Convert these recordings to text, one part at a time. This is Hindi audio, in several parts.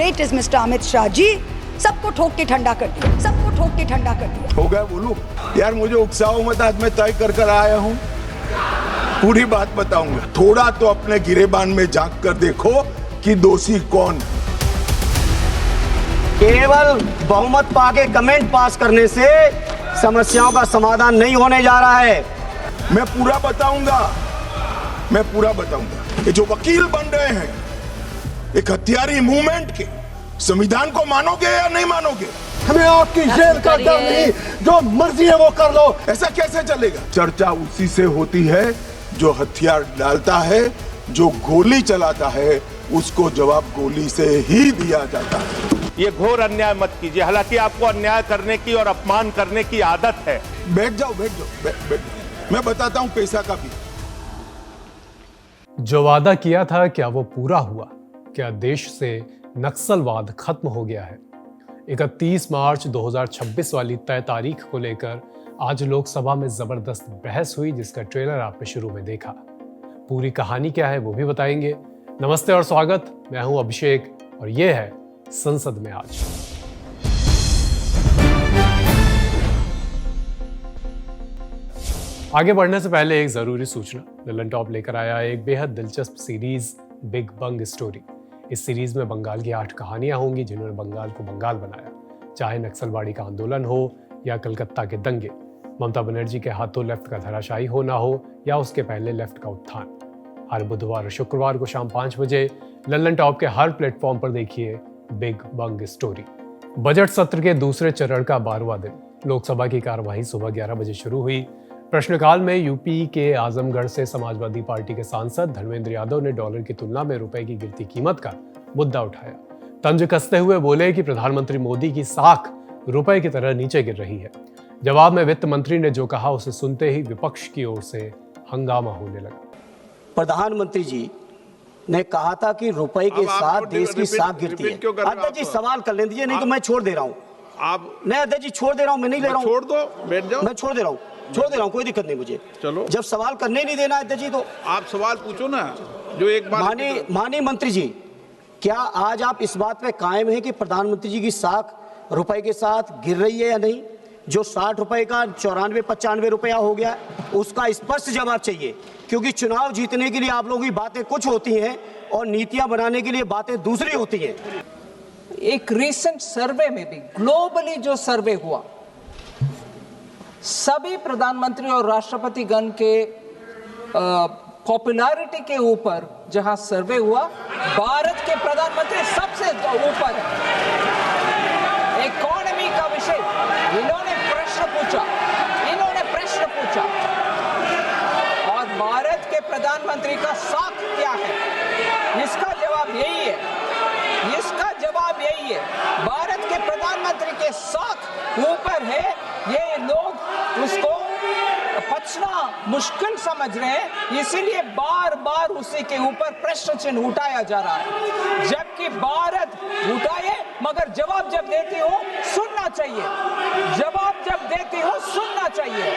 Great is mister Amit Shah ji, सबको ठोक के ठंडा कर दिया, सबको ठोक के ठंडा कर दिया। हो गया बोलूं यार, मुझे उकसाओ मत, आज मैं तय कर आया हूं, पूरी बात बताऊंगा। थोड़ा तो अपने गिरेबान में झांक कर देखो कि दोषी कौन। केवल बहुमत पाके कमेंट पास करने से समस्याओं का समाधान नहीं होने जा रहा है। मैं पूरा बताऊंगा, मैं पूरा बताऊंगा। ये जो वकील बन रहे हैं एक हथियारी मूवमेंट के, संविधान को मानोगे या नहीं मानोगे? हमें आपकी जेल का डर नहीं, जो मर्जी है वो कर लो। ऐसा कैसे चलेगा? चर्चा उसी से होती है जो हथियार डालता है, जो गोली चलाता है उसको जवाब गोली से ही दिया जाता है। ये घोर अन्याय मत कीजिए, हालांकि आपको अन्याय करने की और अपमान करने की आदत है। बैठ जाओ, बैठ जाओ, बैठ जाओ। मैं बताता हूं पैसा का भी। जो वादा किया था क्या वो पूरा हुआ? क्या देश से नक्सलवाद खत्म हो गया है? 31 मार्च 2026 वाली तय तारीख को लेकर आज लोकसभा में जबरदस्त बहस हुई, जिसका ट्रेलर आपने शुरू में देखा। पूरी कहानी क्या है वो भी बताएंगे। नमस्ते और स्वागत, मैं हूं अभिषेक और ये है संसद में आज। आगे बढ़ने से पहले एक जरूरी सूचना। ललन टॉप लेकर आया है एक बेहद दिलचस्प सीरीज बिग बंग स्टोरी। इस सीरीज में बंगाल की 8 कहानियां होंगी जिन्होंने बंगाल को बंगाल बनाया। चाहे नक्सलवाड़ी का आंदोलन हो या कलकत्ता के दंगे, ममता बनर्जी के हाथों लेफ्ट का धराशायी होना हो या उसके पहले लेफ्ट का उत्थान। हर बुधवार और शुक्रवार को शाम 5 बजे ललन टॉप के हर प्लेटफॉर्म पर देखिए बिग बंग स्टोरी। बजट सत्र के दूसरे चरण का 12वां दिन। लोकसभा की कार्यवाही सुबह 11 बजे शुरू हुई। प्रश्नकाल में यूपी के आजमगढ़ से समाजवादी पार्टी के सांसद धर्मेंद्र यादव ने डॉलर की तुलना में रुपए की गिरती कीमत का मुद्दा उठाया। तंज कसते हुए बोले कि प्रधानमंत्री मोदी की साख रुपए की तरह नीचे गिर रही है। जवाब में वित्त मंत्री ने जो कहा उसे सुनते ही विपक्ष की ओर से हंगामा होने लगा। प्रधानमंत्री जी ने कहा था कि रुपए के साथ देश की साख गिरती है। अध्यक्ष जी सवाल कर लें दीजिए, नहीं तो मैं छोड़ दे रहा हूँ। आप नहीं अध्यक्ष जी छोड़ दे रहा हूँ, मैं नहीं ले रहा हूँ। छोड़ दो, बैठ जाओ। मैं छोड़ दे रहा हूँ, कोई दिक्कत नहीं मुझे। चलो, जब सवाल करने ही नहीं देना अध्यक्ष जी तो आप सवाल पूछो ना, जो एक बार। माननीय मंत्री जी, क्या आज आप इस बात पे कायम है कि प्रधानमंत्री जी की साख रुपए के साथ गिर रही है या नहीं? जो 60 रुपए का 94-95 रुपया हो गया, उसका स्पष्ट जवाब चाहिए, क्योंकि चुनाव जीतने के लिए आप लोगों की बातें कुछ होती हैं और नीतियां बनाने के लिए बातें दूसरी होती हैं। एक रीसेंट सर्वे में भी, ग्लोबली जो सर्वे हुआ, सभी प्रधानमंत्री और राष्ट्रपति गण के पॉपुलैरिटी के ऊपर जहां सर्वे हुआ, भारत के प्रधानमंत्री सबसे ऊपर है। इकोनॉमी का विषय इन्होंने प्रश्न पूछा और भारत के प्रधानमंत्री का साख क्या है, इसका जवाब यही है, भारत के प्रधानमंत्री के साख ऊपर है। ये लोग उसको पचना मुश्किल समझ रहे हैं, इसीलिए बार बार उसी के ऊपर प्रश्न चिन्ह उठाया जा रहा है। जबकि भारत उठाए मगर जवाब जब देती हो सुनना चाहिए,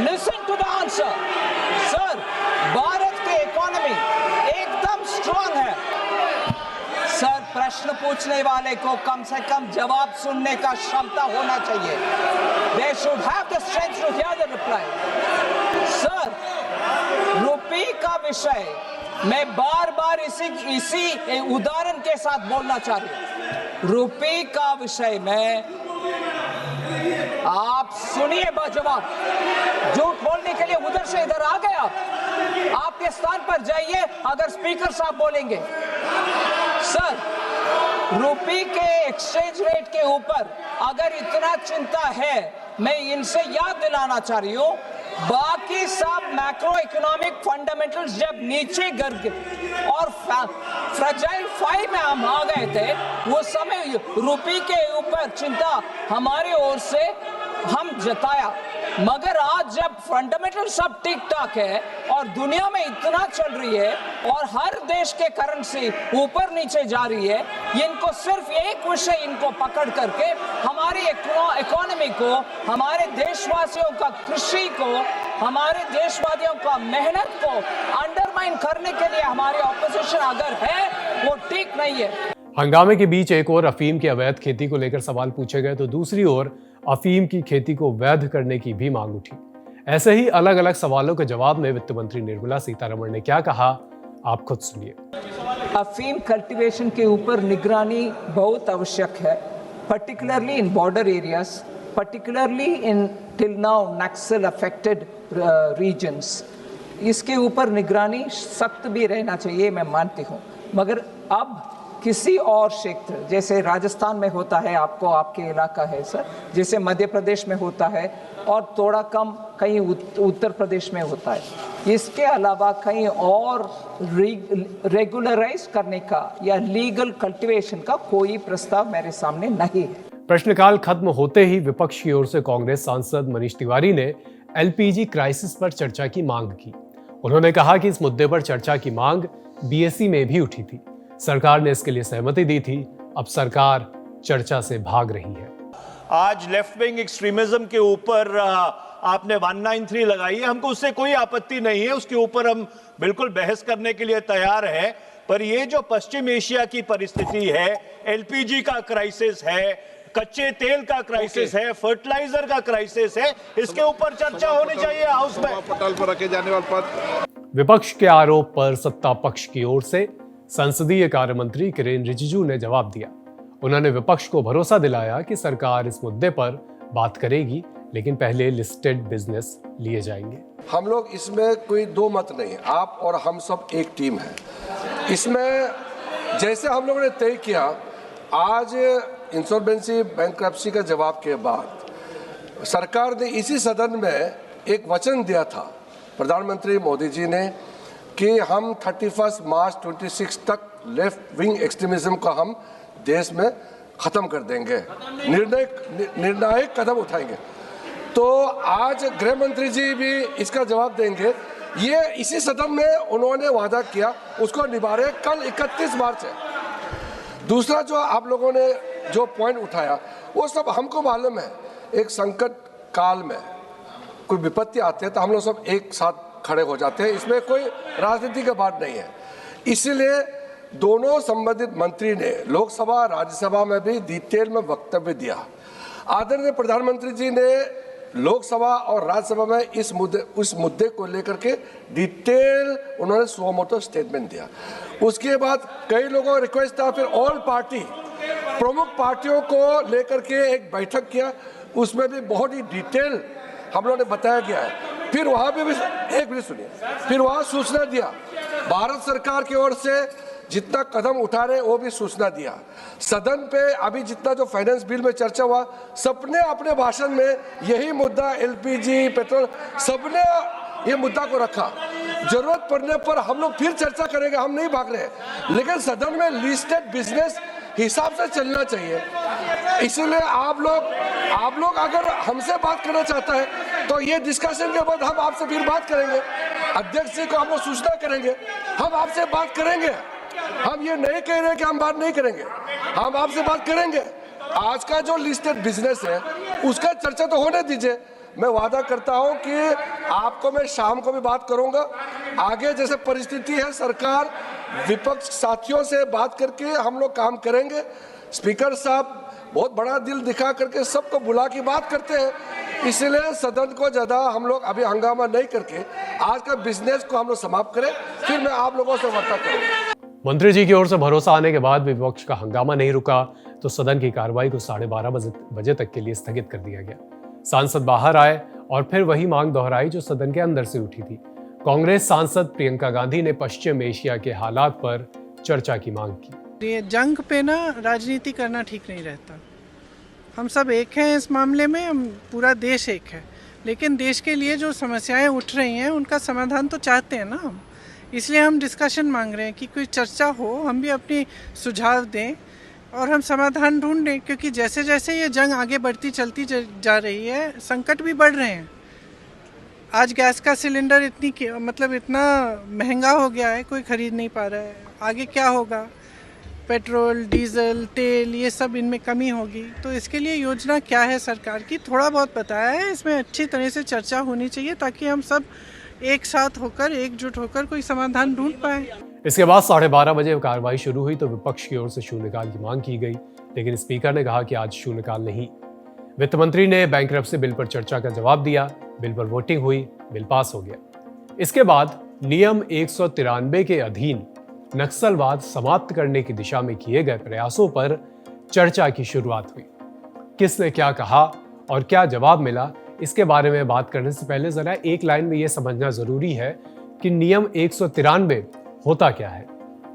listen to the answer. Sir, Bharat के इकोनॉमी एकदम स्ट्रांग है। सर, प्रश्न पूछने वाले को कम से कम जवाब सुनने का क्षमता होना चाहिए। They should have the strength to hear the reply. Sir, रुपये का विषय मैं बार बार इसी उदाहरण के साथ बोलना चाह रही हूँ। रुपये का विषय में आप सुनिए जवाब। झूठ बोलने के लिए उधर से इधर आ गए आपके स्थान पर जाइए अगर स्पीकर साहब बोलेंगे। सर, रुपये के एक्सचेंज रेट के ऊपर अगर इतना चिंता है, मैं इनसे याद दिलाना चाह रही हूँ, बाकी सब मैक्रो इकोनॉमिक फंडामेंटल्स जब नीचे गिर गए और फ्रेजाइल 5 में हम आ गए थे, वो समय रुपये के ऊपर चिंता हमारी ओर से हम जताया। मगर आज जब फंडामेंटल सब ठीक ठाक है और दुनिया में इतना चल रही है और हर देश के करेंसी ऊपर नीचे जा रही है, इनको सिर्फ एक विषय इनको पकड़ करके हमारी इकोनॉमी को, हमारे देशवासियों का कृषि को, हमारे देशवासियों का मेहनत को अंडरमाइन करने के लिए हमारी ऑपोजिशन अगर है वो ठीक नहीं है। हंगामे के बीच एक ओर अफीम की अवैध खेती को लेकर सवाल पूछे गए तो दूसरी ओर अफीम की खेती को वैध करने की भी मांग उठी। ऐसे ही अलग अलग सवालों के जवाब में वित्त मंत्री निर्मला सीतारमण ने क्या कहा, आप खुद सुनिए। अफीम कल्टीवेशन के ऊपर निगरानी बहुत आवश्यक है, particularly in border areas, particularly in till now Naxal affected regions. इसके ऊपर निगरानी सख्त भी रहना चाहिए, मैं मानती हूँ, मगर अब किसी और क्षेत्र जैसे राजस्थान में होता है, आपको आपके इलाका है सर, जैसे मध्य प्रदेश में होता है और थोड़ा कम कहीं उत्तर प्रदेश में होता है। इसके अलावा कहीं और रेगुलराइज करने का या लीगल कल्टीवेशन का कोई प्रस्ताव मेरे सामने नहीं है। प्रश्नकाल खत्म होते ही विपक्ष की ओर से कांग्रेस सांसद मनीष तिवारी ने एलपीजी क्राइसिस पर चर्चा की मांग की। उन्होंने कहा कि इस मुद्दे पर चर्चा की मांग बीएसई में भी उठी थी, सरकार ने इसके लिए सहमति दी थी, अब सरकार चर्चा से भाग रही है। आज लेफ्ट विंग एक्सट्रीमिज्म के ऊपर आपने 193 लगाई है, हमको उससे कोई आपत्ति नहीं है, उसके ऊपर हम बिल्कुल बहस करने के लिए तैयार है। पर ये जो पश्चिम एशिया की परिस्थिति है, एलपीजी का क्राइसिस है, कच्चे तेल का क्राइसिस है, फर्टिलाइजर का क्राइसिस है, इसके ऊपर चर्चा होनी चाहिए हाउस में। पटल पर रखे जाने वाले पद। विपक्ष के आरोप पर सत्ता पक्ष की ओर से संसदीय कार्य मंत्री किरेन रिजिजू ने जवाब दिया। उन्होंने विपक्ष को भरोसा दिलाया कि सरकार इस मुद्दे पर बात करेगी, लेकिन पहले लिस्टेड बिजनेस लिए जाएंगे। हम लोग इसमें कोई दो मत नहीं, आप और हम सब एक टीम है। इसमें जैसे हम लोगों ने तय किया, आज इंसॉल्वेंसी बैंक्रप्सी का जवाब के बाद सरकार ने इसी सदन में एक वचन दिया था, प्रधानमंत्री मोदी जी ने, कि हम 31 मार्च 26 तक लेफ्ट विंग एक्सट्रीमिज्म को हम देश में ख़त्म कर देंगे, निर्णायक कदम उठाएंगे। तो आज गृह मंत्री जी भी इसका जवाब देंगे। ये इसी सदन में उन्होंने वादा किया, उसको निभा रहे। कल 31 मार्च है। दूसरा जो आप लोगों ने जो पॉइंट उठाया, वो सब हमको मालूम है, एक संकट काल में कोई विपत्ति आती है तो हम लोग सब एक साथ खड़े हो जाते हैं, इसमें कोई राजनीति की बात नहीं है। इसलिए दोनों संबंधित मंत्री ने लोकसभा राज्यसभा में भी डिटेल में वक्तव्य दिया। आदरणीय प्रधानमंत्री जी ने लोकसभा और राज्यसभा में इस मुद्दे को लेकर के डिटेल उन्होंने सुओ मोटो स्टेटमेंट दिया। उसके बाद कई लोगों का रिक्वेस्ट था, फिर ऑल पार्टी प्रमुख पार्टियों को लेकर के एक बैठक किया, उसमें भी बहुत ही डिटेल हम लोगों ने बताया गया है। फिर वहाँ भी एक मिनट सुनिए, फिर वहाँ सूचना दिया, भारत सरकार की ओर से जितना कदम उठा रहे वो भी सूचना दिया। सदन पे अभी जितना जो फाइनेंस बिल में चर्चा हुआ, सबने अपने भाषण में यही मुद्दा, एलपीजी, पेट्रोल, सबने ये मुद्दा को रखा। जरूरत पड़ने पर हम लोग फिर चर्चा करेंगे, हम नहीं भाग रहे, लेकिन सदन में लिस्टेड बिजनेस हिसाब से चलना चाहिए। इसलिए आप लोग अगर हमसे बात करना चाहता है तो ये डिस्कशन के बाद हम आपसे फिर बात करेंगे, अध्यक्ष जी को हम लोग सूचना करेंगे, हम आपसे बात करेंगे। हम ये नहीं कह रहे कि हम बात नहीं करेंगे, हम आपसे बात करेंगे। आज का जो लिस्टेड बिजनेस है उसका चर्चा तो होने दीजिए। मैं वादा करता हूं कि आपको मैं शाम को भी बात करूंगा। आगे जैसे परिस्थिति है, सरकार विपक्ष साथियों से बात करके हम लोग काम करेंगे। स्पीकर साहब बहुत बड़ा दिल दिखा करके सबको बुला के बात करते हैं, इसलिए सदन को ज़्यादा हम लोग अभी हंगामा नहीं करके आज का बिजनेस को हम लोग समाप्त करें, फिर मैं आप लोगों से वार्ता करूँगा। मंत्री जी की ओर से भरोसा आने के बाद विपक्ष का हंगामा नहीं रुका तो सदन की कार्रवाई को 12:30 बजे तक के लिए स्थगित कर दिया गया। सांसद बाहर आए और फिर वही मांग दोहराई जो सदन के अंदर से उठी थी। कांग्रेस सांसद प्रियंका गांधी ने पश्चिम एशिया के हालात पर चर्चा की मांग की। ये जंग पे ना राजनीति करना ठीक नहीं रहता। हम सब एक हैं इस मामले में, हम पूरा देश एक है, लेकिन देश के लिए जो समस्याएं उठ रही हैं उनका समाधान तो चाहते हैं ना हम, इसलिए हम डिस्कशन मांग रहे हैं कि कोई चर्चा हो, हम भी अपनी सुझाव दें और हम समाधान ढूंढें, क्योंकि जैसे जैसे ये जंग आगे बढ़ती चलती जा रही है, संकट भी बढ़ रहे हैं। आज गैस का सिलेंडर इतना महंगा हो गया है, कोई ख़रीद नहीं पा रहा है। आगे क्या होगा? पेट्रोल, डीजल, तेल, ये सब इनमें कमी होगी। तो इसके लिए योजना क्या है सरकार की, थोड़ा बहुत बताया है, इसमें अच्छी तरह से चर्चा होनी चाहिए ताकि हम सब एक साथ होकर, एकजुट होकर कोई समाधान ढूंढ पाए। इसके बाद 12:30 बजे कार्रवाई शुरू हुई तो विपक्ष की ओर से शून्यकाल की मांग की गई, लेकिन स्पीकर ने कहा कि आज शून्यकाल नहीं। वित्त मंत्री ने बैंकरप्सी बिल पर चर्चा का जवाब दिया, बिल पर वोटिंग हुई, बिल पास हो गया। इसके बाद नियम 193 के अधीन नक्सलवाद समाप्त करने की दिशा में किए गए प्रयासों पर चर्चा की शुरुआत हुई। किसने क्या कहा और क्या जवाब मिला, इसके बारे में बात करने से पहले जरा एक लाइन में यह समझना जरूरी है कि नियम 193 होता क्या है।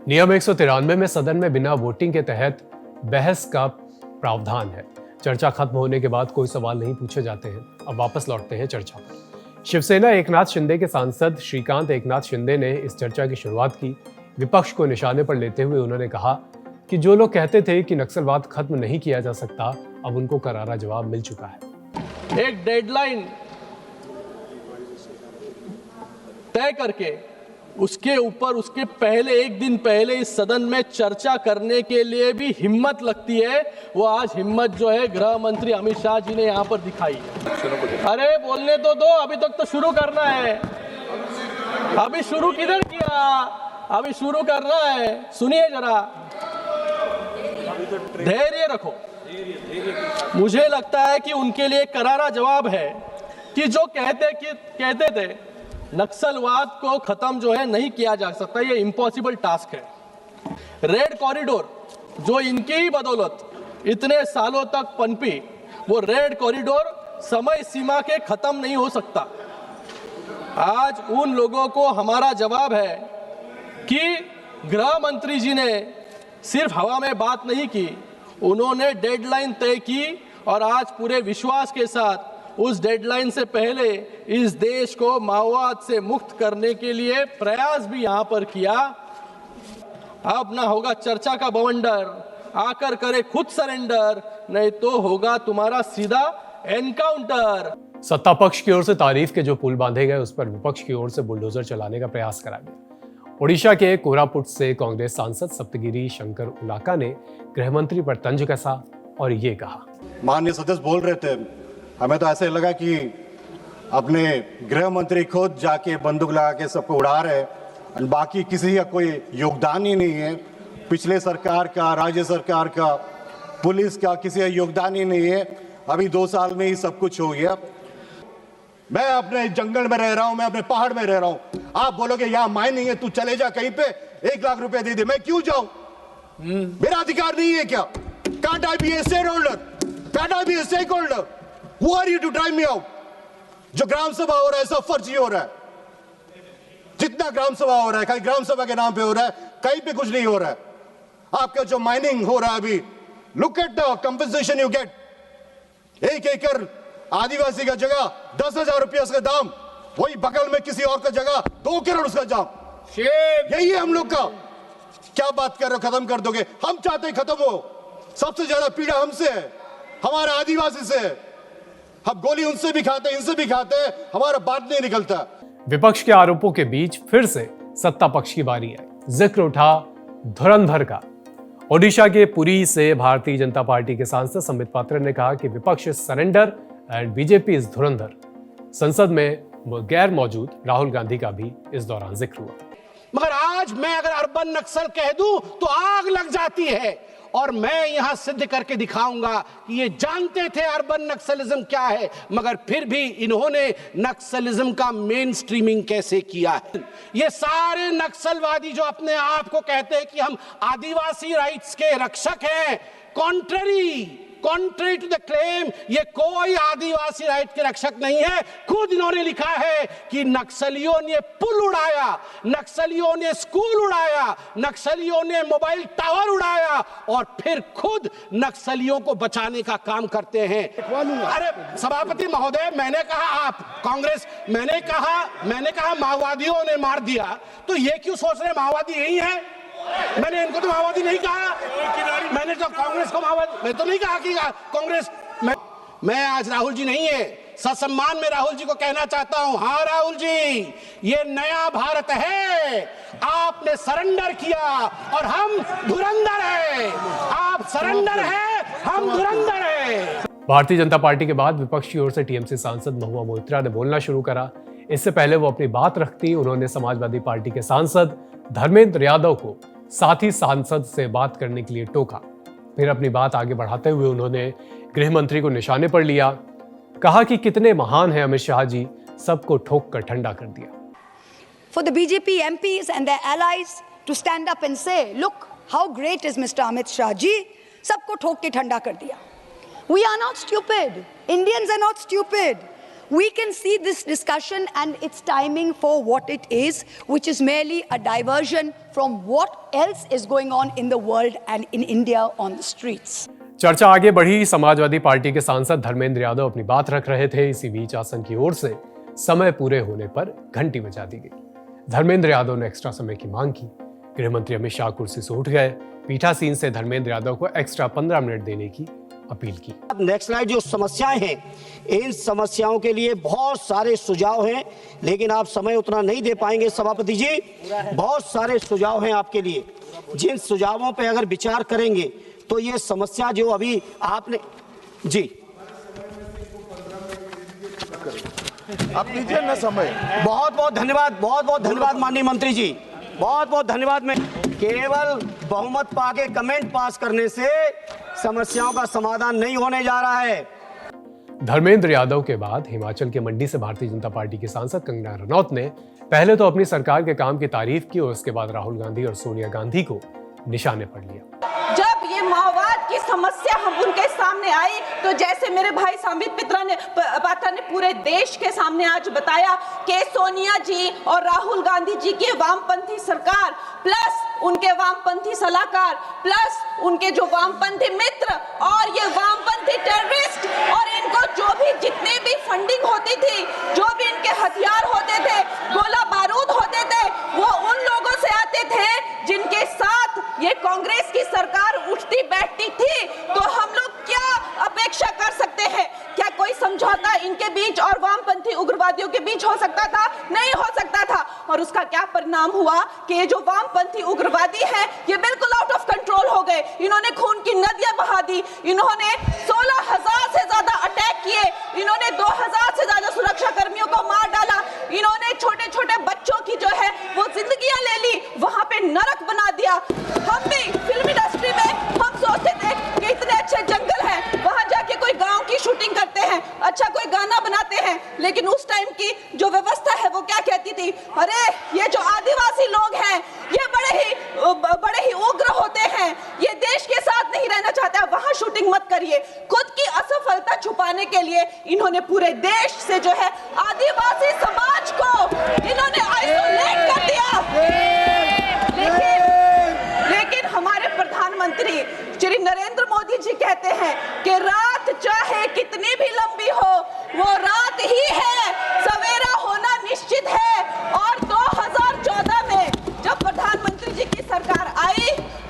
नियम 193 में सदन में बिना वोटिंग के तहत बहस का प्रावधान है। चर्चा खत्म होने के बाद कोई सवाल नहीं पूछे जाते हैं। अब वापस लौटते हैं चर्चा पर। शिवसेना एकनाथ शिंदे के सांसद श्रीकांत एकनाथ शिंदे ने इस चर्चा की शुरुआत की। विपक्ष को निशाने पर लेते हुए उन्होंने कहा कि जो लोग कहते थे कि नक्सलवाद खत्म नहीं किया जा सकता, अब उनको करारा जवाब मिल चुका है। एक डेडलाइन तय करके उसके ऊपर उसके पहले एक दिन पहले इस सदन में चर्चा करने के लिए भी हिम्मत लगती है, वो आज हिम्मत जो है गृह मंत्री अमित शाह जी ने यहाँ पर दिखाई है। अरे बोलने तो दो, अभी तक तो शुरू करना है। अभी शुरू किधर किया, अभी शुरू करना है। सुनिए जरा, धैर्य रखो। मुझे लगता है कि उनके लिए करारा जवाब है कि जो कहते थे नक्सलवाद को खत्म जो है नहीं किया जा सकता, ये इम्पॉसिबल टास्क है। रेड कॉरिडोर जो इनकी ही बदौलत इतने सालों तक पनपी, वो रेड कॉरिडोर समय सीमा के खत्म नहीं हो सकता। आज उन लोगों को हमारा जवाब है कि गृह मंत्री जी ने सिर्फ हवा में बात नहीं की, उन्होंने डेडलाइन तय की और आज पूरे विश्वास के साथ उस डेडलाइन से पहले इस देश को माओवाद से मुक्त करने के लिए प्रयास भी यहां पर किया। अब ना होगा चर्चा का बवंडर, आकर करे खुद सरेंडर, नहीं तो होगा तुम्हारा सीधा एनकाउंटर। सत्ता पक्ष की ओर से तारीफ के जो पुल बांधे गए, उस पर विपक्ष की ओर से बुलडोजर चलाने का प्रयास करा गया। ओडिशा के कोरापुट से कांग्रेस सांसद सप्तगिरी शंकर उलाका ने गृहमंत्री पर तंज कसा और ये कहा। माननीय सदस्य बोल रहे थे, हमें तो ऐसे लगा कि अपने गृह मंत्री खुद जाके बंदूक लगा के सबको उड़ा रहे और बाकी किसी का कोई योगदान ही नहीं है। पिछले सरकार का, राज्य सरकार का, पुलिस का किसी का योगदान ही नहीं है। अभी 2 साल में ही सब कुछ हो गया। मैं अपने जंगल में रह रहा हूं, मैं अपने पहाड़ में रह रहा हूं। आप बोलोगे यहाँ माइनिंग है, तू चले जा कहीं पे, 1 लाख रुपए दे दे, मैं क्यों जाऊं? मेरा अधिकार नहीं है क्या? Can't I be a shareholder? Can't I be a stakeholder? Who are you to drive me out? जो ग्राम सभा हो रहा है सब फर्जी हो रहा है। जितना ग्राम सभा हो रहा है खाली ग्राम सभा के नाम पे हो रहा है, कहीं पे कुछ नहीं हो रहा है। आपका जो माइनिंग हो रहा है अभी, look at the compensation you get. 1 एकड़ आदिवासी का जगह 10,000 रुपया उसका दाम, वही बगल में किसी और का जगह 2 करोड़ उसका दाम। यही है हम लोग का। क्या बात कर रहे हो, खत्म कर दोगे? हम चाहते हैं खत्म हो। सबसे ज्यादा पीड़ा हमसे है, हमारे आदिवासी से है। हम गोली उनसे भी खाते हैं, इनसे भी खाते हैं, हमारा बात नहीं निकलता। विपक्ष के आरोपों के बीच फिर से सत्ता पक्ष की बारी आई। जिक्र उठा धुरंधर का। ओडिशा के पुरी से भारतीय जनता पार्टी के सांसद संबित पात्रा ने कहा कि विपक्ष is surrender and BJP is धुरंधर। संसद में गैर मौजूद राहुल गांधी का भी इस दौरान जिक्र हुआ। मगर आज मैं अगर अर्बन नक्सल कह दूं तो आग लग जाती है, और मैं यहां सिद्ध करके दिखाऊंगा कि ये जानते थे अर्बन नक्सलिज्म क्या है, मगर फिर भी इन्होंने नक्सलिज्म का मेन स्ट्रीमिंग कैसे किया है। ये सारे नक्सलवादी जो अपने आप को कहते हैं कि हम आदिवासी राइट्स के रक्षक हैं, कॉन्ट्री टू द क्लेम, ये कोई आदिवासी राइट के रक्षक नहीं है। खुद इन्होंने लिखा है कि नक्सलियों ने पुल उड़ाया, नक्सलियों ने स्कूल उड़ाया, नक्सलियों ने मोबाइल टावर उड़ाया, और फिर खुद नक्सलियों को बचाने का काम करते हैं। अरे सभापति महोदय, मैंने कहा आप कांग्रेस, मैंने कहा माओवादियों ने मार दिया, तो ये क्यों सोच रहे माओवादी यही है? मैंने इनको तो माओवादी नहीं कहा, मैंने तो कांग्रेस को माओवादी, मैं तो नहीं कहा कि कांग्रेस। मैं आज राहुल जी नहीं है, ससम्मान में राहुल जी को कहना चाहता हूं, हाँ राहुल जी, ये नया भारत है, आपने सरेंडर किया और हम धुरंधर हैं। आप सरेंडर हैं, हम धुरंधर हैं। भारतीय जनता पार्टी के बाद विपक्ष की ओर से टीएमसी सांसद महुआ मोइत्रा ने बोलना शुरू करा। इससे पहले वो अपनी बात रखती, उन्होंने समाजवादी पार्टी के सांसद धर्मेंद्र यादव को साथी सांसद से बात करने के लिए टोका। फिर अपनी बात आगे बढ़ाते हुए उन्होंने गृह मंत्री को निशाने पर लिया, कहा कि कितने महान हैं अमित शाह जी, सबको ठोक कर ठंडा कर दिया। For the BJP MPs and their allies to stand up and say, look how great is Mr. Amit Shah ji, सबको ठोक के ठंडा कर दिया। We are not stupid. Indians are not stupid. We can see this discussion and its timing for what it is, which is merely a diversion from what else is going on in the world and in India on the streets. चर्चा आगे बढ़ी। समाजवादी पार्टी के सांसद धर्मेंद्र यादव अपनी बात रख रहे थे। इसी बीच आसन की ओर से समय पूरे होने पर घंटी बजा दी गई। धर्मेंद्र यादव ने एक्स्ट्रा समय की मांग की। गृह मंत्री अमित शाह कुर्सी से उठ गए। पीठासीन से धर्मेंद्र यादव को एक्स्ट्रा 15 मिनट देने की अपील की। अब नेक्स्ट स्लाइड, जो समस्याएं हैं, इन समस्याओं के लिए बहुत सारे सुझाव हैं, लेकिन आप समय उतना नहीं दे पाएंगे सभापति जी। बहुत सारे सुझाव हैं आपके लिए, जिन सुझावों पे अगर विचार करेंगे तो ये समस्या जो अभी आपने जी आप लीजिए ना समय। बहुत बहुत धन्यवाद माननीय मंत्री जी, बहुत बहुत धन्यवाद। मैं केवल बहुमत पाके कमेंट पास करने से समस्याओं का समाधान नहीं होने जा रहा है। धर्मेंद्र यादव के बाद हिमाचल के मंडी से भारतीय जनता पार्टी की सांसद कंगना रनौत ने पहले तो अपनी सरकार के काम की तारीफ की और उसके बाद राहुल गांधी और सोनिया गांधी को निशाने पर लिया। जब ये माओवाद की समस्या हम उनके सामने आई तो जैसे मेरे भाई संबित पात्रा ने पूरे देश के सामने आज बताया कि सोनिया जी और राहुल गांधी जी की वामपंथी सरकार प्लस उनके वामपंथी सलाहकार प्लस उनके जो वामपंथी मित्र और ये वामपंथी टेररिस्ट और इनको जो भी जितने भी फंडिंग होती थी, जो भी इनके हथियार होते थे, गोला बारूद होते थे, वो उन लोगों से आते थे जिनके साथ ये कांग्रेस की सरकार उठती बैठती थी। तो हम लोग क्या अपेक्षा कर सकते हैं? क्या कोई समझौता इनके बीच और वामपंथी उग्रवादियों के बीच हो सकता था? नहीं हो सकता था। और उसका क्या परिणाम हुआ कि ये जो वामपंथी उग्रवादी हैं ये बिल्कुल आउट ऑफ कंट्रोल हो गए। इन्होंने खून की नदियां बहा दी, इन्होंने 16,000 से ज्यादा अटैक किए, इन्होंने 2,000 से ज्यादा सुरक्षा कर्मियों को मार डाला, इन्होंने छोटे छोटे बच्चों की जो है वो जिंदगियां ले ली, वहां पे नरक बना दिया। हम भी फिल्म इंडस्ट्री में हम सोचते थे कि इतने अच्छे जंगल हैं, वहां जाके कोई गांव की शूटिंग करते हैं, अच्छा कोई गाना बनाते हैं, लेकिन उस टाइम की जो व्यवस्था है वो क्या कहती थी? अरे ये जो आदिवासी लोग हैं ये बड़े ही उग्र होते हैं, ये देश के साथ नहीं रहना चाहते, वहां शूटिंग मत करिए। खुद की असफलता छुपाने के लिए इन्होंने पूरे देश से जो है आदिवासी समाज को इन्होंने आइसोलेट कर दिया। लेकिन हमारे प्रधानमंत्री श्री नरेंद्र मोदी जी कहते हैं कि रात चाहे कितनी भी लंबी हो वो रात ही है, सवेरा होना निश्चित है। और 2014 में जब प्रधानमंत्री जी की सरकार आई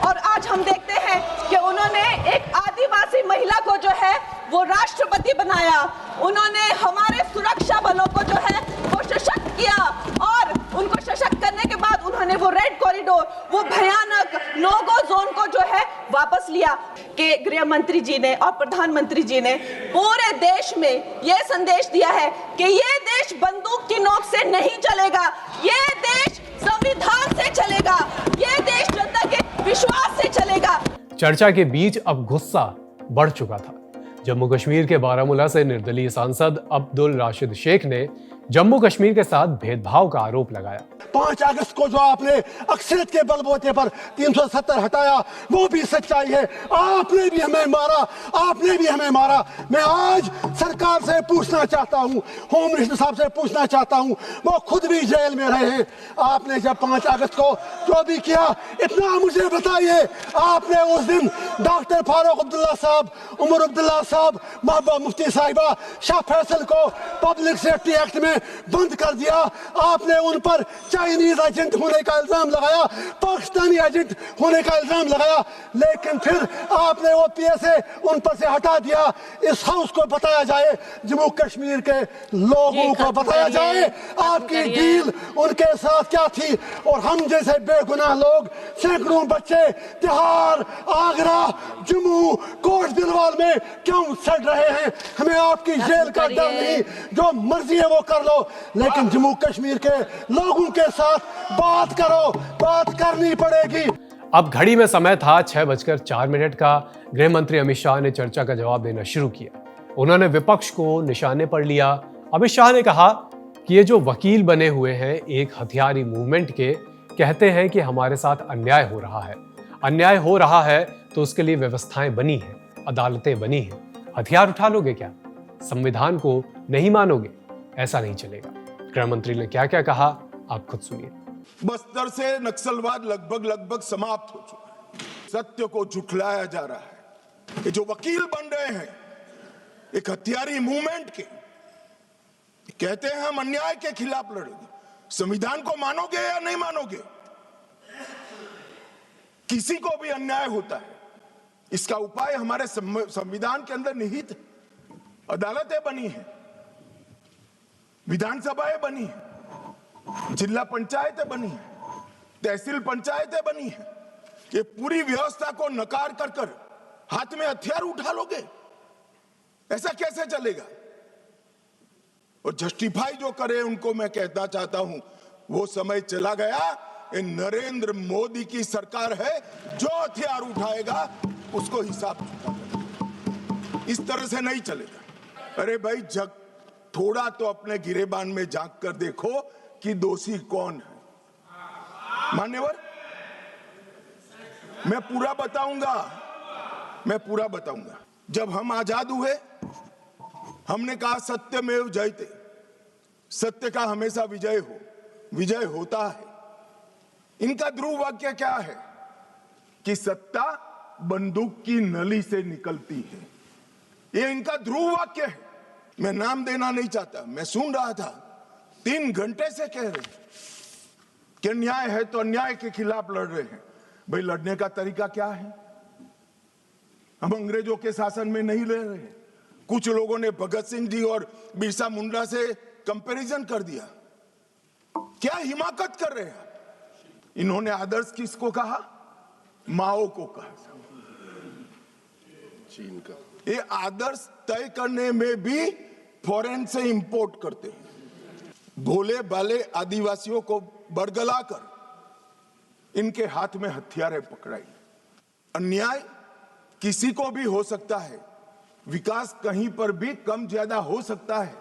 और आज हम देखते हैं कि उन्होंने एक आदिवासी महिला को जो है वो राष्ट्रपति बनाया, उन्होंने हमारे सुरक्षा बलों को जो है वो सशक्त किया और उनको सशक्त करने के बाद उन्होंने वो रेड कॉरिडोर, वो भयानक नो गो जोन को जो है वापस लिया। कि गृह मंत्री जी ने और प्रधानमंत्री जी ने पूरे देश में ये संदेश दिया है कि ये देश बंदूक की नोक से नहीं चलेगा, ये देश संविधान से चलेगा, ये देश जनता के विश्वास से चलेगा। चर्चा के बीच अब गुस्सा बढ़ चुका था। जम्मू कश्मीर के बारामूला से निर्दलीय सांसद अब्दुल राशिद शेख ने जम्मू कश्मीर के साथ भेदभाव का आरोप लगाया। 5 अगस्त को जो आपने अक्सरियत के बलबूते पर 370 हटाया वो भी सच्चाई है। आपने भी हमें मारा। मैं आज सरकार से पूछना चाहता हूं, होम मिनिस्टर साहब से पूछना चाहता हूं, वो खुद भी जेल में रहे हैं। आपने जब 5 अगस्त को जो भी किया, इतना मुझे बताइए, आपने उस दिन डॉक्टर फारूक अब्दुल्ला साहब, उमर अब्दुल्ला साहब, महबूबा मुफ्ती साहिबा, शाह फैसल को पब्लिक सेफ्टी एक्ट में बंद कर दिया। आपने उन पर चाइनीज एजेंट होने का इल्जाम लगाया, पाकिस्तानी एजेंट होने का इल्जाम लगाया, लेकिन फिर आपने वो पीएसए उन पर से हटा दिया। इस हाउस को बताया जाए, जम्मू कश्मीर के लोगों को बताया जाए आपकी डील उनके साथ क्या थी। और हम जैसे बेगुनाह लोग, सैकड़ों बच्चे तिहाड़, आगरा, जम्मू, कोट दिलवाल में क्यों सड़ रहे हैं? हमें आपकी जेल का डर नहीं, जो मर्जी है वो कर कर लो, लेकिन जम्मू कश्मीर के लोगों के साथ बात करो, बात करनी पड़ेगी। अब घड़ी में समय था 6:04 का। गृह मंत्री अमित शाह ने चर्चा का जवाब देना शुरू किया। उन्होंने विपक्ष को निशाने पर लिया। अमित शाह ने कहा कि ये जो वकील बने हुए हैं एक हथियारी मूवमेंट के, कहते हैं कि हमारे साथ अन्याय हो रहा है। अन्याय हो रहा है तो उसके लिए व्यवस्थाएं बनी हैं, अदालतें बनी हैं। हथियार उठा लोगे क्या? संविधान को नहीं मानोगे? ऐसा नहीं चलेगा। गृह मंत्री ने क्या क्या कहा, आप खुद सुनिए। बस्तर से नक्सलवाद लगभग समाप्त हो चुका है। सत्य को झुठलाया जा रहा है। ये जो वकील बन रहे हैं एक हथियारी मूवमेंट के, कहते हैं हम अन्याय के खिलाफ लड़ेंगे। संविधान को मानोगे या नहीं मानोगे? किसी को भी अन्याय होता है, इसका उपाय हमारे संविधान के अंदर निहित है। अदालतें बनी हैं, विधानसभाएं बनी हैं, जिला पंचायतें बनी हैं, तहसील पंचायतें बनी हैं। ये पूरी व्यवस्था को नकार कर हाथ में हथियार उठा लोगे? ऐसा कैसे चलेगा? और जस्टिफाई जो करे उनको मैं कहना चाहता हूं, वो समय चला गया। ये नरेंद्र मोदी की सरकार है, जो हथियार उठाएगा उसको हिसाब चुकाना। इस तरह से नहीं चलेगा। अरे भाई, जग थोड़ा तो अपने गिरेबान में झांक कर देखो कि दोषी कौन है। मान्यवर, मैं पूरा बताऊंगा। जब हम आजाद हुए, हमने कहा सत्यमेव जयते, सत्य का हमेशा विजय होता है। इनका ध्रुव वाक्य क्या है कि सत्ता बंदूक की नली से निकलती है। ये इनका ध्रुव वाक्य है। मैं नाम देना नहीं चाहता, मैं सुन रहा था, 3 घंटे से कह रहे हैं कि अन्याय है तो अन्याय के खिलाफ लड़ रहे हैं। भाई, लड़ने का तरीका क्या है? हम अंग्रेजों के शासन में नहीं ले रहे हैं। कुछ लोगों ने भगत सिंह जी और बिरसा मुंडा से कंपैरिजन कर दिया। क्या हिमाकत कर रहे हैं? इन्होंने आदर्श किसको कहा? माओ को कहा, चीन का। ये आदर्श तय करने में भी फॉरेन से इंपोर्ट करते हैं। भोले भाले आदिवासियों को बरगलाकर इनके हाथ में हथियारें पकड़ाई। अन्याय किसी को भी हो सकता है, विकास कहीं पर भी कम ज्यादा हो सकता है।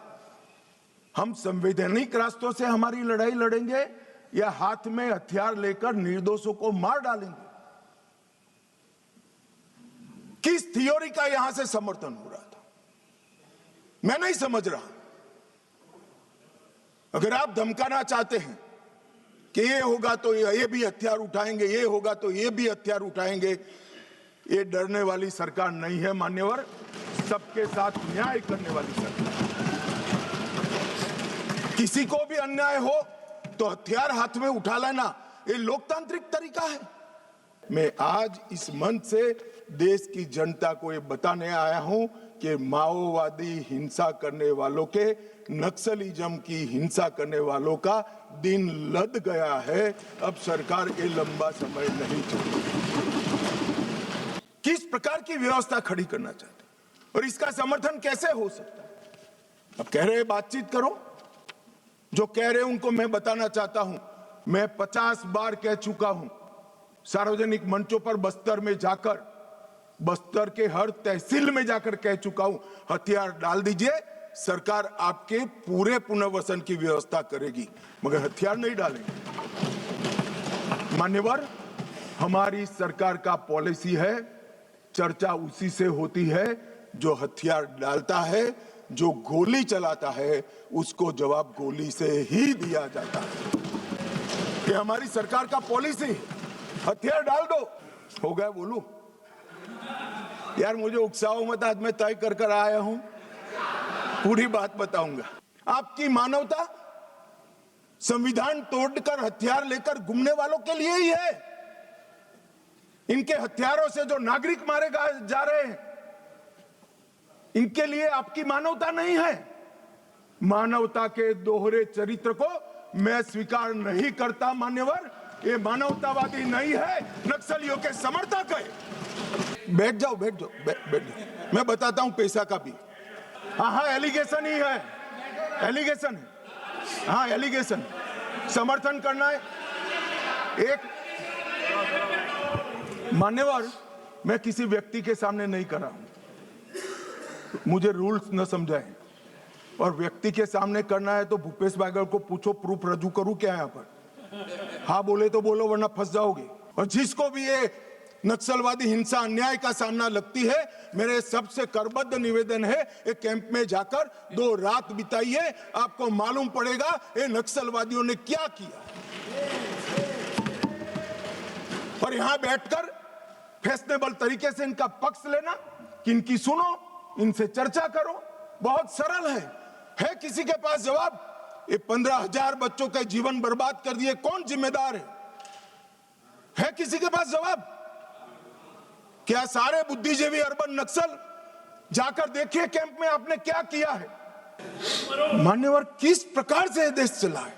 हम संवैधानिक रास्तों से हमारी लड़ाई लड़ेंगे या हाथ में हथियार लेकर निर्दोषों को मार डालेंगे? किस थियोरी का यहां से समर्थन हो रहा था, मैं नहीं समझ रहा। अगर आप धमकाना चाहते हैं कि ये होगा तो ये भी हथियार उठाएंगे, ये होगा तो ये भी हथियार उठाएंगे, ये डरने वाली सरकार नहीं है मान्यवर। सबके साथ न्याय करने वाली सरकार। किसी को भी अन्याय हो तो हथियार हाथ में उठा लेना, ये लोकतांत्रिक तरीका है। मैं आज इस मंच से देश की जनता को ये बताने आया हूं कि माओवादी हिंसा करने वालों के, नक्सलिज्म की हिंसा करने वालों का दिन लद गया है। अब सरकार ये लंबा समय नहीं चलेगी। किस प्रकार की व्यवस्था खड़ी करना चाहते और इसका समर्थन कैसे हो सकता है? अब कह रहे बातचीत करो, जो कह रहे उनको मैं बताना चाहता हूं, मैं 50 बार कह चुका हूं सार्वजनिक मंचों पर, बस्तर में जाकर, बस्तर के हर तहसील में जाकर कह चुका हूं, हथियार डाल दीजिए, सरकार आपके पूरे पुनर्वसन की व्यवस्था करेगी, मगर हथियार नहीं डालेंगे। मान्यवर, हमारी सरकार का पॉलिसी है, चर्चा उसी से होती है जो हथियार डालता है, जो गोली चलाता है उसको जवाब गोली से ही दिया जाता है। ये हमारी सरकार का पॉलिसी है। हथियार डाल दो, हो गया। बोलू यार, मुझे उकसाओ मत, आज मैं तय कर आया हूं, पूरी बात बताऊंगा। आपकी मानवता संविधान तोड़कर हथियार लेकर घूमने वालों के लिए ही है। इनके हथियारों से जो नागरिक मारे जा रहे हैं, इनके लिए आपकी मानवता नहीं है। मानवता के दोहरे चरित्र को मैं स्वीकार नहीं करता मान्यवर। ये मानवतावादी नहीं है, नक्सलियों के समर्थक है। बैठ जाओ। मैं बताता हूं पैसा का भी। हाँ, एलिगेशन ही है, एलिगेशन है। हाँ एलिगेशन समर्थन करना है। एक मान्यवर, मैं किसी व्यक्ति के सामने नहीं कर रहा हूं, मुझे रूल्स न समझाएं। और व्यक्ति के सामने करना है तो भूपेश बागल को पूछो, प्रूफ रजू करूं क्या यहाँ पर? हाँ बोले तो बोलो, वरना फंस जाओगे। और जिसको भी ये नक्सलवादी हिंसा अन्याय का सामना लगती है, मेरे सबसे करबद्ध निवेदन है, एक कैंप में जाकर 2 रात बिताइए, आपको मालूम पड़ेगा ये नक्सलवादियों ने क्या किया। और यहां बैठकर फैशनेबल तरीके से इनका पक्ष लेना, कि इनकी सुनो, इनसे चर्चा करो, बहुत सरल है किसी के पास जवाब? ये 15,000 बच्चों के जीवन बर्बाद कर दिए, कौन जिम्मेदार है किसी के पास जवाब? क्या सारे बुद्धिजीवी अर्बन नक्सल जाकर देखिए कैंप में आपने क्या किया है। मान्यवर, किस प्रकार से देश चला है,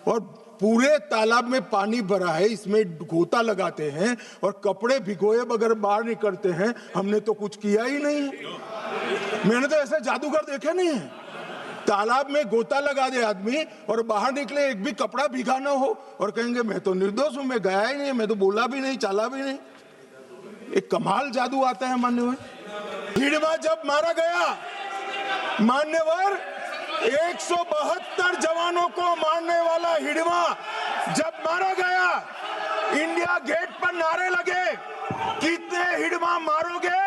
और पूरे तालाब में पानी भरा है, इसमें गोता लगाते हैं और कपड़े भिगोए बगैर बाहर निकलते हैं। हमने तो कुछ किया ही नहीं, मैंने तो ऐसे जादूगर देखे नहीं है। तालाब में गोता लगा दे आदमी और बाहर निकले, एक भी कपड़ा भीगा ना हो, और कहेंगे मैं तो निर्दोष हूं, मैं गया ही नहीं, मैं तो बोला भी नहीं, चला भी नहीं। एक कमाल जादू आता है मान्यवर। हिडमा जब मारा गया, मान्यवर 172 जवानों को मारने वाला हिडमा जब मारा गया, इंडिया गेट पर नारे लगे, कितने हिडमा मारोगे,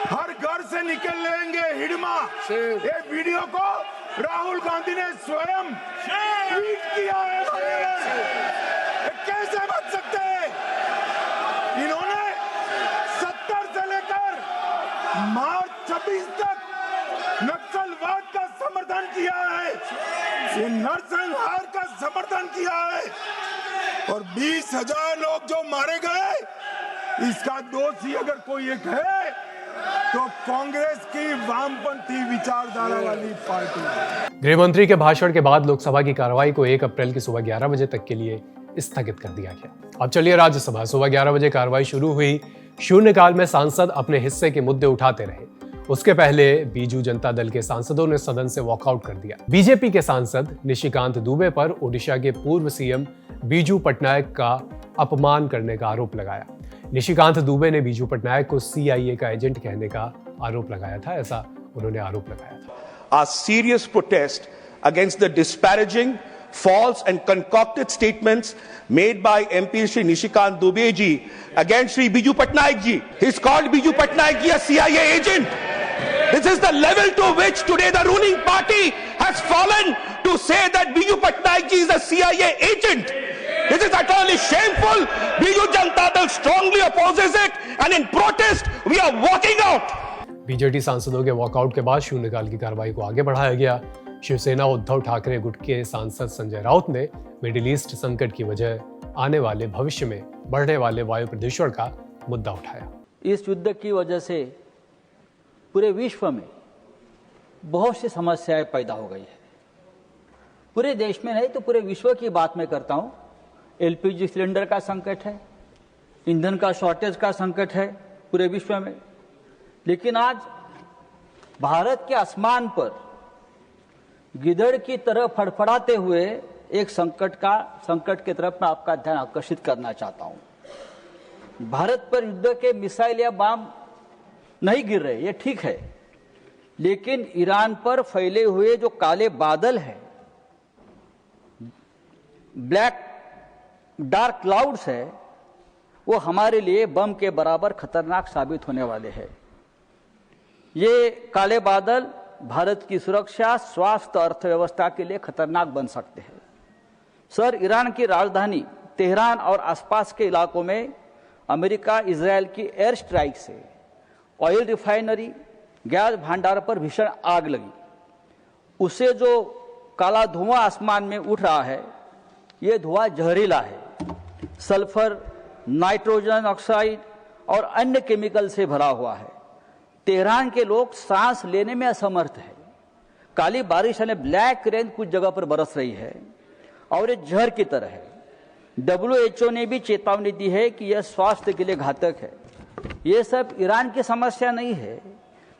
हर घर से निकल लेंगे हिडमा। ये वीडियो को राहुल गांधी ने स्वयं ट्वीट किया है। कैसे बच सकते हैं? इन्होंने 70 से लेकर मार्च 26 तक नक्सलवाद का समर्थन किया है, ये नरसंहार का समर्थन किया है, और 20,000 लोग जो मारे गए, इसका दोषी अगर कोई एक है तो कांग्रेस की वामपंथी विचारधारा वाली पार्टी। गृह मंत्री के भाषण के बाद लोकसभा की कार्रवाई को 1 अप्रैल की सुबह 11 बजे तक के लिए स्थगित कर दिया गया। अब चलिए राज्यसभा। सुबह 11 बजे कार्रवाई शुरू हुई। शून्यकाल में सांसद अपने हिस्से के मुद्दे उठाते रहे। उसके पहले बीजू जनता दल के सांसदों ने सदन से वॉकआउट कर दिया। बीजेपी के सांसद निशिकांत दुबे पर ओडिशा के पूर्व सीएम बीजू पटनायक का अपमान करने का आरोप लगाया। निशिकांत दुबे ने बीजू पटनायक को CIA का एजेंट कहने का आरोप लगाया था, ऐसा उन्होंने आरोप लगाया था। Our serious protest against the disparaging, false and concocted statements made by MP Shri Nishikant Dubey ji against Shri Biju Patnaik ji. He's called Biju Patnaik ji a CIA agent. This is the level to which today the ruling party has fallen, to say that Biju Patnaik ji is a CIA agent. This is utterly shameful. Biju Janata Dal strongly opposes it, and in protest we are walking out. BJD सांसदों के वॉकआउट के बाद शून्यकाल की कार्रवाई को आगे बढ़ाया गया। शिवसेना उद्धव ठाकरे गुट के सांसद संजय राउत ने मिडिल ईस्ट संकट की वजह आने वाले भविष्य में बढ़ने वाले वायु प्रदूषण का मुद्दा उठाया। इस युद्ध की वजह से पूरे विश्व में बहुत सी समस्याएं पैदा हो गई है। पूरे देश में नहीं तो पूरे विश्व की बात मैं करता हूं। LPG सिलेंडर का संकट है, ईंधन का शॉर्टेज का संकट है पूरे विश्व में। लेकिन आज भारत के आसमान पर गिद्धड़ की तरह फड़फड़ाते हुए एक संकट की तरफ मैं आपका ध्यान आकर्षित करना चाहता हूं। भारत पर युद्ध के मिसाइल या बम नहीं गिर रहे, ये ठीक है, लेकिन ईरान पर फैले हुए जो काले बादल हैं, डार्क क्लाउड्स है, वो हमारे लिए बम के बराबर खतरनाक साबित होने वाले हैं। ये काले बादल भारत की सुरक्षा, स्वास्थ्य, अर्थव्यवस्था के लिए खतरनाक बन सकते हैं। सर, ईरान की राजधानी तेहरान और आसपास के इलाकों में अमेरिका इजराइल की एयर स्ट्राइक से ऑयल रिफाइनरी, गैस भंडार पर भीषण आग लगी। उससे जो काला धुआं आसमान में उठ रहा है, ये धुआं जहरीला है, सल्फर, नाइट्रोजन ऑक्साइड और अन्य केमिकल से भरा हुआ है। तेहरान के लोग सांस लेने में असमर्थ है। काली बारिश यानी ब्लैक रेन कुछ जगह पर बरस रही है और ये जहर की तरह है। WHO ने भी चेतावनी दी है कि यह स्वास्थ्य के लिए घातक है। ये सब ईरान की समस्या नहीं है।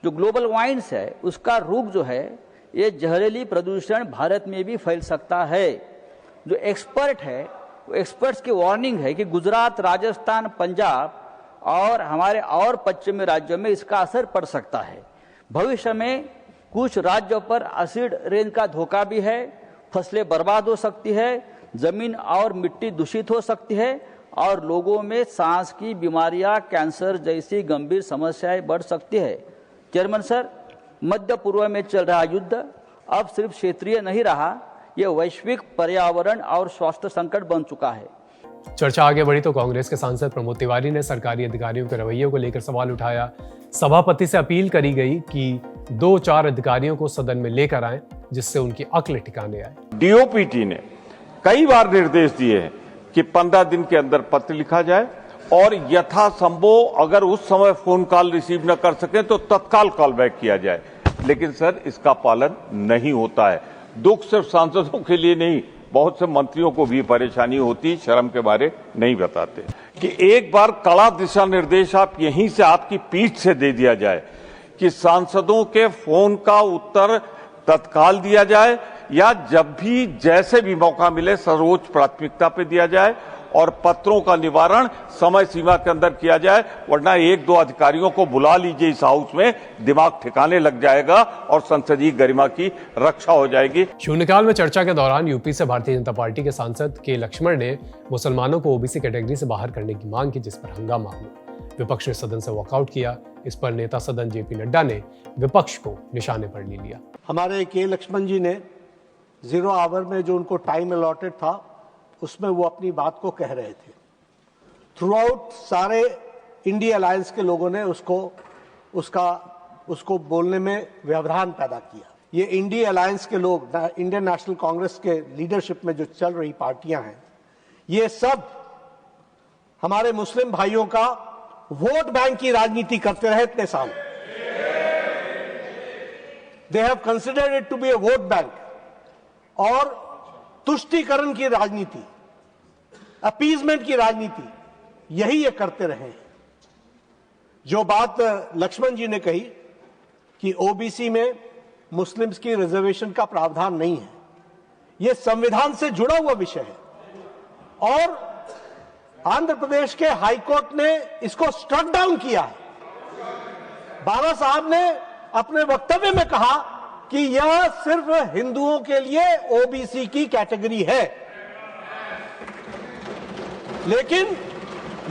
जो ग्लोबल वार्मिंग है उसका रूप जो है ये जहरीली प्रदूषण भारत में भी फैल सकता है। जो एक्सपर्ट है, वो एक्सपर्ट्स की वार्निंग है कि गुजरात, राजस्थान, पंजाब और हमारे और पश्चिमी राज्यों में इसका असर पड़ सकता है। भविष्य में कुछ राज्यों पर एसिड रेन का धोखा भी है, फसलें बर्बाद हो सकती है, जमीन और मिट्टी दूषित हो सकती है और लोगों में सांस की बीमारियां, कैंसर जैसी गंभीर समस्याएं बढ़ सकती है। चेयरमैन सर, मध्य पूर्व में चल रहा युद्ध अब सिर्फ क्षेत्रीय नहीं रहा, यह वैश्विक पर्यावरण और स्वास्थ्य संकट बन चुका है। चर्चा आगे बढ़ी तो कांग्रेस के सांसद प्रमोद तिवारी ने सरकारी अधिकारियों के रवैये को लेकर सवाल उठाया। सभापति से अपील करी गई कि 2-4 अधिकारियों को सदन में लेकर आएं, जिससे उनकी अक्ल ठिकाने आए। डीओपीटी ने कई बार निर्देश दिए हैं कि 15 दिन के अंदर पत्र लिखा जाए और यथासंभव अगर उस समय फोन कॉल रिसीव न कर सके तो तत्काल कॉल बैक किया जाए, लेकिन सर इसका पालन नहीं होता है। दुख सिर्फ सांसदों के लिए नहीं, बहुत से मंत्रियों को भी परेशानी होती, शर्म के बारे नहीं बताते कि एक बार कड़ा दिशा निर्देश आप यहीं से आपकी पीठ से दे दिया जाए कि सांसदों के फोन का उत्तर तत्काल दिया जाए या जब भी जैसे भी मौका मिले सर्वोच्च प्राथमिकता पे दिया जाए और पत्रों का निवारण समय सीमा के अंदर किया जाए, वरना 1-2 अधिकारियों को बुला लीजिए इस हाउस में, दिमाग ठिकाने लग जाएगा और संसदीय गरिमा की रक्षा हो जाएगी। शून्यकाल में चर्चा के दौरान यूपी से भारतीय जनता पार्टी के सांसद के लक्ष्मण ने मुसलमानों को ओबीसी कैटेगरी से बाहर करने की मांग की, जिस पर हंगामा हुआ। विपक्ष ने सदन से वॉकआउट किया। इस पर नेता सदन जेपी नड्डा ने विपक्ष को निशाने पर ले लिया। हमारे के लक्ष्मण जी ने 0 आवर में जो उनको टाइम अलॉटेड था उसमें वो अपनी बात को कह रहे थे। थ्रू आउट सारे इंडिया अलायंस के लोगों ने उसको बोलने में व्यवधान पैदा किया। ये इंडिया अलायंस के लोग, इंडियन नेशनल कांग्रेस के लीडरशिप में जो चल रही पार्टियां हैं, ये सब हमारे मुस्लिम भाइयों का वोट बैंक की राजनीति करते रहे इतने साल। They have considered it to be a vote bank और तुष्टीकरण की राजनीति, अपीजमेंट की राजनीति, यही ये करते रहे। जो बात लक्ष्मण जी ने कही कि ओबीसी में मुस्लिम्स की रिजर्वेशन का प्रावधान नहीं है, यह संविधान से जुड़ा हुआ विषय है और आंध्र प्रदेश के हाईकोर्ट ने इसको स्ट्रक डाउन किया है। बाबा साहब ने अपने वक्तव्य में कहा कि यह सिर्फ हिंदुओं के लिए ओबीसी की कैटेगरी है, लेकिन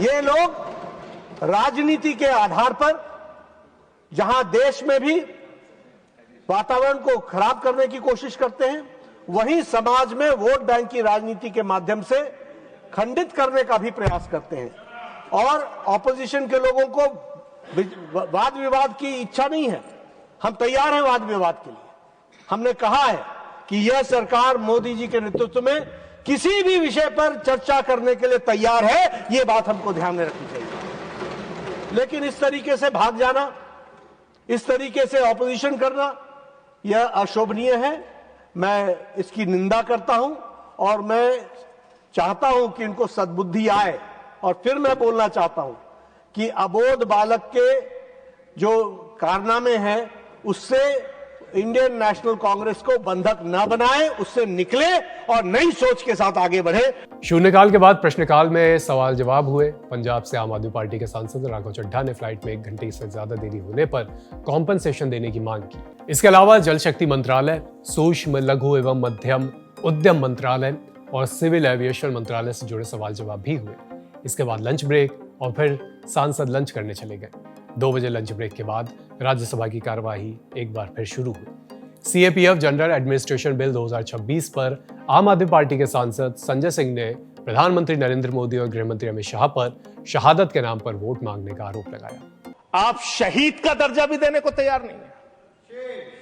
ये लोग राजनीति के आधार पर जहां देश में भी वातावरण को खराब करने की कोशिश करते हैं, वहीं समाज में वोट बैंक की राजनीति के माध्यम से खंडित करने का भी प्रयास करते हैं। और ऑपोजिशन के लोगों को वाद विवाद की इच्छा नहीं है, हम तैयार हैं वाद विवाद के लिए। हमने कहा है कि यह सरकार मोदी जी के नेतृत्व में किसी भी विषय पर चर्चा करने के लिए तैयार है, यह बात हमको ध्यान में रखनी चाहिए। लेकिन इस तरीके से भाग जाना, इस तरीके से ऑपोजिशन करना, यह अशोभनीय है। मैं इसकी निंदा करता हूं और मैं चाहता हूं कि इनको सद्बुद्धि आए। और फिर मैं बोलना चाहता हूं कि अबोध बालक के जो कारनामे हैं उससे इंडियन नेशनल कांग्रेस को बंधक न बनाए, उससे निकले और नई सोच के साथ आगे बढ़े। शून्यकाल के बाद प्रश्नकाल में सवाल जवाब हुए। पंजाब से आम आदमी पार्टी के सांसद राघव चड्ढा ने फ्लाइट में 1 घंटे से ज्यादा देरी होने पर कॉम्पनसेशन देने की मांग की। इसके अलावा जल शक्ति मंत्रालय, सूक्ष्म लघु एवं मध्यम उद्यम मंत्रालय और सिविल एविएशन मंत्रालय से जुड़े सवाल जवाब भी हुए। इसके बाद लंच ब्रेक और फिर सांसद लंच करने चले गए। 2 बजे लंच ब्रेक के बाद राज्यसभा की कार्यवाही एक बार फिर शुरू हुई। सीएपीएफ जनरल एडमिनिस्ट्रेशन बिल 2026 पर आम आदमी पार्टी के सांसद संजय सिंह ने प्रधानमंत्री नरेंद्र मोदी और गृह मंत्री अमित शाह पर शहादत के नाम पर वोट मांगने का आरोप लगाया। आप शहीद का दर्जा भी देने को तैयार नहीं है,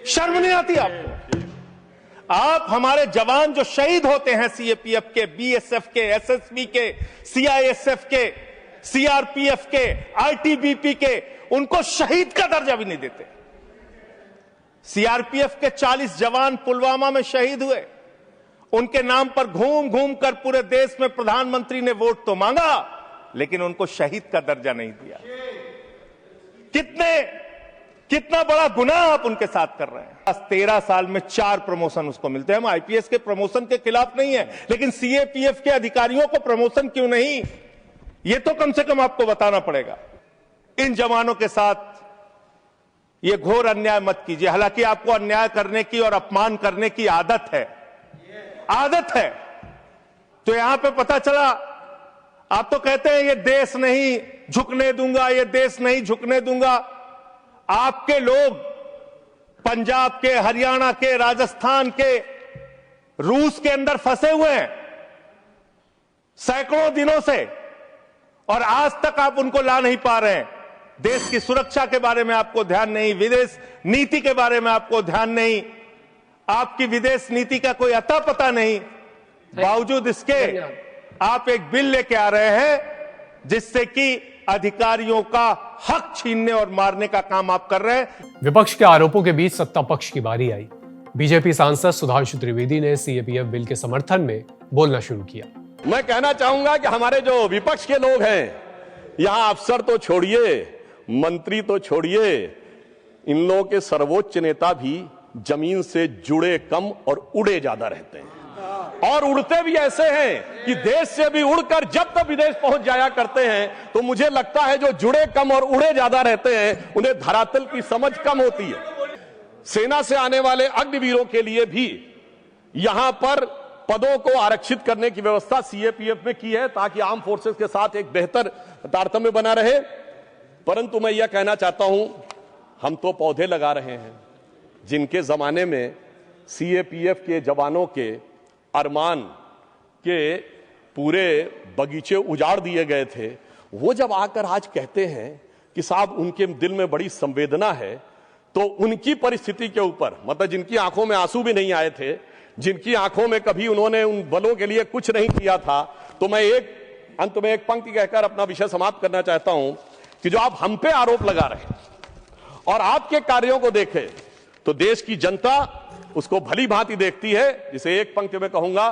शर्म नहीं आती आपको? आप हमारे जवान जो शहीद होते हैं, सीएपीएफ के, बीएसएफ के, एसएसबी के, सीआईएसएफ के, सीआरपीएफ के, आईटीबीपी के, उनको शहीद का दर्जा भी नहीं देते। सीआरपीएफ के 40 जवान पुलवामा में शहीद हुए, उनके नाम पर घूम घूम कर पूरे देश में प्रधानमंत्री ने वोट तो मांगा, लेकिन उनको शहीद का दर्जा नहीं दिया। कितना बड़ा गुनाह आप उनके साथ कर रहे हैं। 13 साल में 4 प्रमोशन उसको मिलते हैं। हम आईपीएस के प्रमोशन के खिलाफ नहीं है, लेकिन सीएपीएफ के अधिकारियों को प्रमोशन क्यों नहीं, ये तो कम से कम आपको बताना पड़ेगा। इन जवानों के साथ ये घोर अन्याय मत कीजिए। हालांकि आपको अन्याय करने की और अपमान करने की आदत है। तो यहां पे पता चला, आप तो कहते हैं ये देश नहीं झुकने दूंगा, ये देश नहीं झुकने दूंगा। आपके लोग पंजाब के, हरियाणा के, राजस्थान के, रूस के अंदर फंसे हुए हैं सैकड़ों दिनों से, और आज तक आप उनको ला नहीं पा रहे हैं। देश की सुरक्षा के बारे में आपको ध्यान नहीं, विदेश नीति के बारे में आपको ध्यान नहीं, आपकी विदेश नीति का कोई अता पता नहीं। बावजूद इसके आप एक बिल लेके आ रहे हैं जिससे कि अधिकारियों का हक छीनने और मारने का काम आप कर रहे हैं। विपक्ष के आरोपों के बीच सत्ता पक्ष की बारी आई। बीजेपी सांसद सुधांशु त्रिवेदी ने सीएपीएफ बिल के समर्थन में बोलना शुरू किया। मैं कहना चाहूंगा कि हमारे जो विपक्ष के लोग हैं, यहां अफसर तो छोड़िए, मंत्री तो छोड़िए, इन लोगों के सर्वोच्च नेता भी जमीन से जुड़े कम और उड़े ज्यादा रहते हैं, और उड़ते भी ऐसे हैं कि देश से भी उड़कर जब तक विदेश पहुंच जाया करते हैं। तो मुझे लगता है जो जुड़े कम और उड़े ज्यादा रहते हैं उन्हें धरातल की समझ कम होती है। सेना से आने वाले अग्निवीरों के लिए भी यहां पर पदों को आरक्षित करने की व्यवस्था सीएपीएफ में की है, ताकि आर्म फोर्सेस के साथ एक बेहतर तारतम्य बना रहे। परंतु मैं यह कहना चाहता हूं, हम तो पौधे लगा रहे हैं। जिनके जमाने में सीएपीएफ के जवानों के अरमान के पूरे बगीचे उजाड़ दिए गए थे, वो जब आकर आज कहते हैं कि साहब उनके दिल में बड़ी संवेदना है, तो उनकी परिस्थिति के ऊपर, मतलब जिनकी आंखों में आंसू भी नहीं आए थे, जिनकी आंखों में कभी उन्होंने उन बलों के लिए कुछ नहीं किया था, तो मैं एक अंत में एक पंक्ति कहकर अपना विषय समाप्त करना चाहता हूं कि जो आप हम पे आरोप लगा रहे हैं और आपके कार्यों को देखें तो देश की जनता उसको भली भांति देखती है। जिसे एक पंक्ति में कहूंगा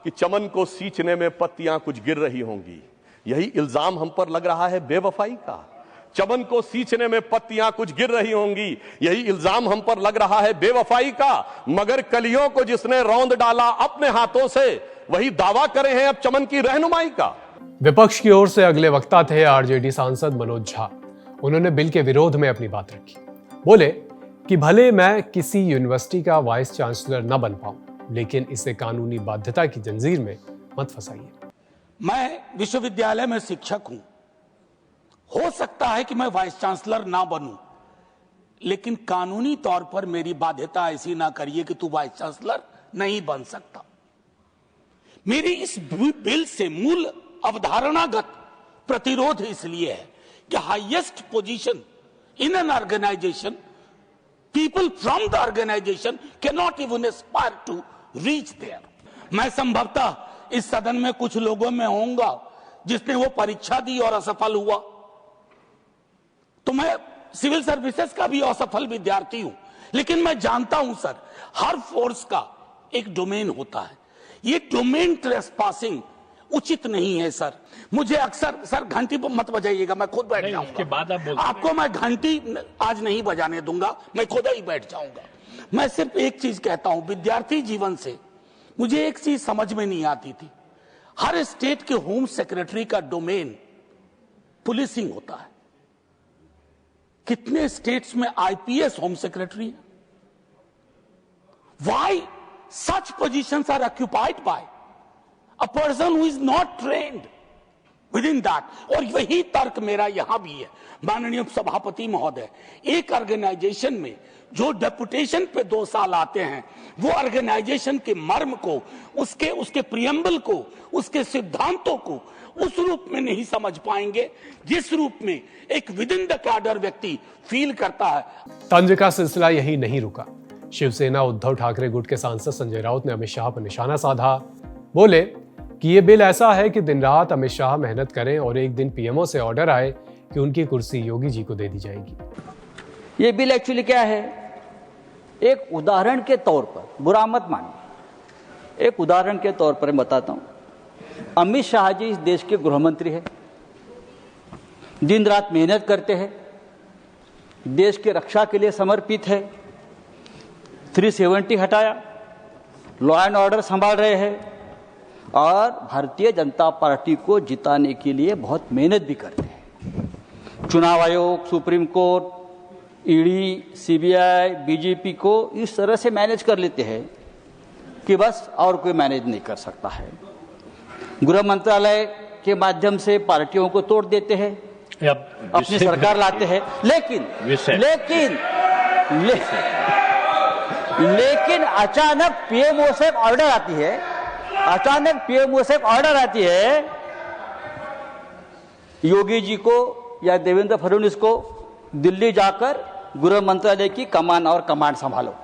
कि चमन को सींचने में पत्तियां कुछ गिर रही होंगी। यही इल्जाम हम पर लग रहा है बेवफाई का। चमन को सींचने में पत्तियां कुछ गिर रही होंगी, यही इल्जाम हम पर लग रहा है बेवफाई का। मगर कलियों को जिसने रौंद डाला अपने हाथों से, वही दावा करे हैं अब चमन की रहनुमाई का। विपक्ष की ओर से अगले वक्ता थे आरजेडी सांसद मनोज झा। उन्होंने बिल के विरोध में अपनी बात रखी। बोले कि भले मैं किसी यूनिवर्सिटी का वाइस चांसलर न बन पाऊं, लेकिन इसे कानूनी बाध्यता की जंजीर में मत फंसाइए। मैं विश्वविद्यालय में शिक्षक हूं, हो सकता है कि मैं वाइस चांसलर ना बनूं, लेकिन कानूनी तौर पर मेरी बाध्यता ऐसी ना करिए कि तू वाइस चांसलर नहीं बन सकता। मेरी इस बिल से मूल अवधारणागत प्रतिरोध इसलिए है कि highest position in an organisation, people from the organization cannot even aspire to reach there. मैं संभवतः इस सदन में कुछ लोगों में होऊंगा जिसने वो परीक्षा दी और असफल हुआ, तो मैं सिविल सर्विसेज का भी असफल विद्यार्थी हूं, लेकिन मैं जानता हूं सर, हर फोर्स का एक डोमेन होता है। ये डोमेन ट्रेसपासिंग उचित नहीं है सर। मुझे अक्सर, सर घंटी मत बजाइएगा, मैं खुद बैठ जाऊंगा। उसके बाद आपको मैं घंटी आज नहीं बजाने दूंगा, मैं खुद ही बैठ जाऊंगा। मैं सिर्फ एक चीज कहता हूं, विद्यार्थी जीवन से मुझे एक चीज समझ में नहीं आती थी। हर स्टेट के होम सेक्रेटरी का डोमेन पुलिसिंग होता है। कितने स्टेट्स में आईपीएस होम सेक्रेटरी है? Why such positions are occupied by a person who is not trained within that। और वही तर्क मेरा यहां भी है माननीय सभापति महोदय। एक ऑर्गेनाइजेशन में जो डेपुटेशन पे 2 साल आते हैं, वो ऑर्गेनाइजेशन के मर्म को, उसके प्रियम्बल को, उसके सिद्धांतों को उस रूप में नहीं समझ पाएंगे जिस रूप में एक विद इन द कैडर व्यक्ति फील करता है। तंज का सिलसिला यही नहीं रुका। शिवसेना उद्धव ठाकरे गुट के सांसद संजय राउत ने अमित शाह पर निशाना साधा। बोले कि ये बिल ऐसा है कि दिन रात अमित शाह मेहनत करें और एक दिन पीएमओ से ऑर्डर आए कि उनकी कुर्सी योगी जी को दे दी जाएगी। ये बिल एक्चुअली क्या है? एक उदाहरण के तौर पर, बुरा मत मानिए, एक उदाहरण के तौर पर मैं बताता हूं। अमित शाह जी इस देश के गृह मंत्री हैं, दिन रात मेहनत करते हैं, देश की रक्षा के लिए समर्पित है, 370 हटाया, लॉ एंड ऑर्डर संभाल रहे हैं और भारतीय जनता पार्टी को जिताने के लिए बहुत मेहनत भी करते हैं। चुनाव आयोग, supreme court, ED, CBI, BJP को इस तरह से मैनेज कर लेते हैं कि बस और कोई मैनेज नहीं कर सकता है। गृह मंत्रालय के माध्यम से पार्टियों को तोड़ देते हैं, अपनी सरकार लाते हैं, लेकिन अचानक पीएमओ से ऑर्डर आती है, योगी जी को या देवेंद्र फडणवीस को दिल्ली जाकर गृह मंत्रालय की कमान और कमांड संभालो।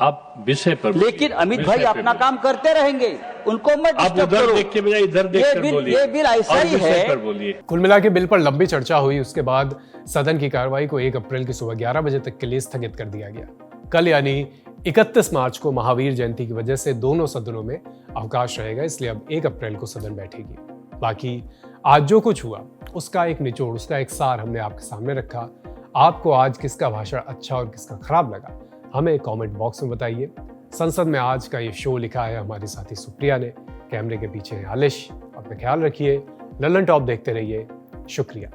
आप विषय पर, लेकिन अमित भाई अपना काम करते रहेंगे, उनको मत डिस्टर्ब करो। देख के बजाय इधर देख कर बोलिए। ये बिल ऐसा ही है। कुल मिला के बिल पर लंबी चर्चा हुई। उसके बाद सदन की कार्रवाई को 1 अप्रैल की सुबह 11 बजे तक के लिए स्थगित कर दिया गया। कल यानी 31 मार्च को महावीर जयंती की वजह से दोनों सदनों में अवकाश रहेगा, इसलिए अब 1 अप्रैल को सदन बैठेगी। बाकी आज जो कुछ हुआ उसका एक निचोड़, उसका एक सार हमने आपके सामने रखा। आपको आज किसका भाषण अच्छा और किसका खराब लगा, हमें कमेंट बॉक्स में बताइए। संसद में आज का ये शो लिखा है हमारी साथी सुप्रिया ने, कैमरे के पीछे है आलिश। अपना ख्याल रखिए, ललन टॉप देखते रहिए। शुक्रिया।